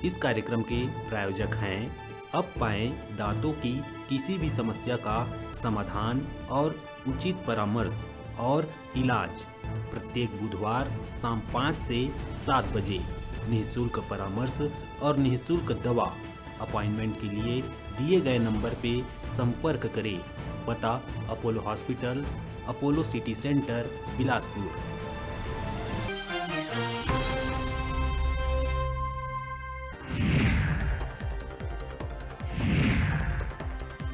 इस कार्यक्रम के प्रायोजक हैं अब पाएं दांतों की किसी भी समस्या का समाधान और उचित परामर्श और इलाज। प्रत्येक बुधवार शाम 5 से 7 बजे निःशुल्क परामर्श और निःशुल्क दवा। अपॉइंटमेंट के लिए दिए गए नंबर पे संपर्क करें। पता Apollo hospital, Apollo city centre, Bilaspur.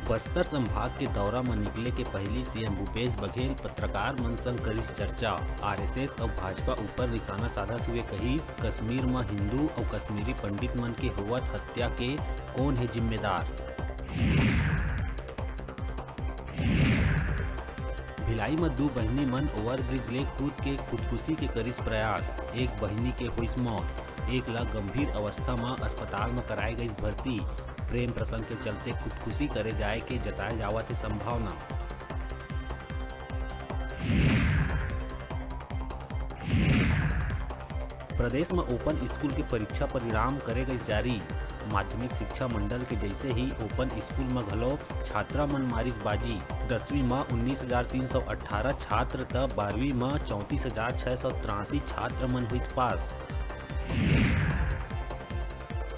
Bastar संभाग के दौरा में निकले के पहली सीएम भूपेश बघेल पत्रकार मन संग करिस चर्चा। आरएसएस और भाजपा ऊपर निशाना साधत हुए कहिस कश्मीर में हिंदू और कश्मीरी पंडित मन के होवत हत्या के कौन है जिम्मेदार। भिलाई में दो बहिनी मन ओवरब्रिज ले कूद के खुदकुशी के करिस प्रयास। एक बहिनी के हुई मौत, एक ला गंभीर अवस्था में अस्पताल में कराई गई भर्ती। प्रेम प्रसंग के चलते खुदकुशी करे जाए के जताए जावत है संभावना। प्रदेश में ओपन स्कूल के परीक्षा परिणाम करे गए जारी। माध्यमिक शिक्षा मंडल के जैसे ही ओपन स्कूल में घलो छात्रा मन मारिस बाजी। 10वीं में 19,318 छात्र त 12वीं में 34,683 छात्र मन हुई पास।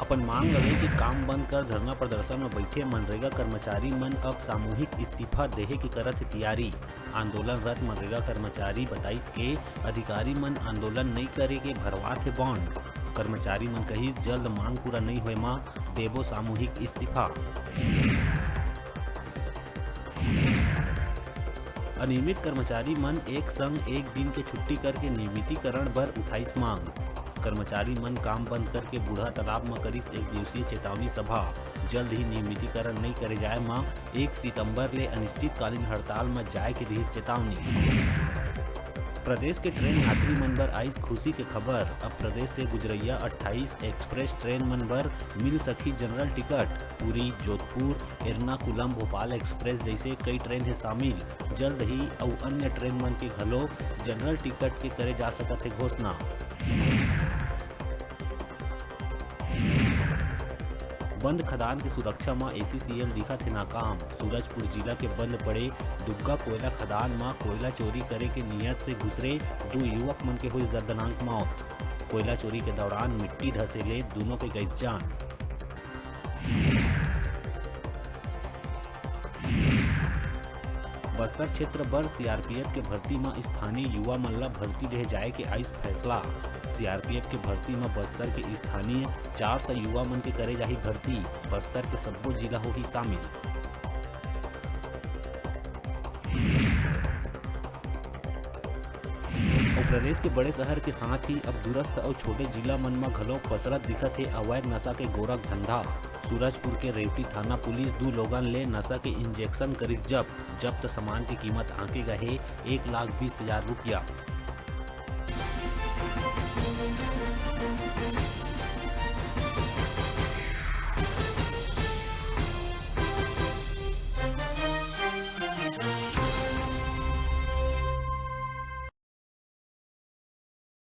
अपन मांग रहे कि काम बंद कर धरना प्रदर्शन में बैठे मनरेगा कर्मचारी मन अब सामूहिक इस्तीफा देहे की करत है तैयारी। आंदोलनरत मनरेगा कर्मचारी बताइस के अधिकारी मन आंदोलन नहीं करे के भरवात है बॉन्ड। कर्मचारी मन कही जल्द मांग पूरा नहीं होए मां देबो सामूहिक इस्तीफा। अनियमित कर्मचारी मन एक संग एक दिन के छुट्टी करके नियमितीकरण बर उठाइस मांग। कर्मचारी मन काम बंद करके बूढ़ा तालाब में करिस एक दिवसीय चेतावनी सभा। जल्द ही नियमितीकरण नहीं करे जाए मां 1 सितंबर ले अनिश्चितकालीन हड़ताल में जाए के रही चेतावनी। प्रदेश के ट्रेन यात्री मन बर आई खुशी के खबर। अब प्रदेश से गुजरैया 28 एक्सप्रेस ट्रेन मन बर मिल सकी general ticket. Puri, Jodhpur, Ernakulam, Bhopal express जैसे कई ट्रेन है शामिल। जल्द ही और अन्य ट्रेन मन के घलो जनरल टिकट के करे जा सकत है घोषणा। बंद खदान की सुरक्षा में ACCL दिखत है नाकाम। सूरजपुर जिला के बंद पड़े दुग्गा कोयला खदान में कोयला चोरी करे के नियत से घुसरे 2 युवक मन के हुई दर्दनाक मौत। कोयला चोरी के दौरान मिट्टी धसेले दोनों के गई जान। बस्तर क्षेत्र बर CRPF के भर्ती में स्थानीय युवा मन ला भर्ती रह जाए के आइस फैसला। CRPF के भर्ती में बस्तर के स्थानीय 400 युवा मन के करे जाही भर्ती। बस्तर के सब्बो जिला हो ही शामिल। और प्रदेश के बड़े शहर के साथ ही अब दूरस्थ और छोटे जिला मन में घलो पसरत दिखत है अवैध नशा के गोरख धंधा। सूरजपुर के रेवटी थाना पुलिस 2 लोगन ले नशा के इंजेक्शन करिस जब्त। जब्त सामान की कीमत आंके गए 1,20,000 रुपया।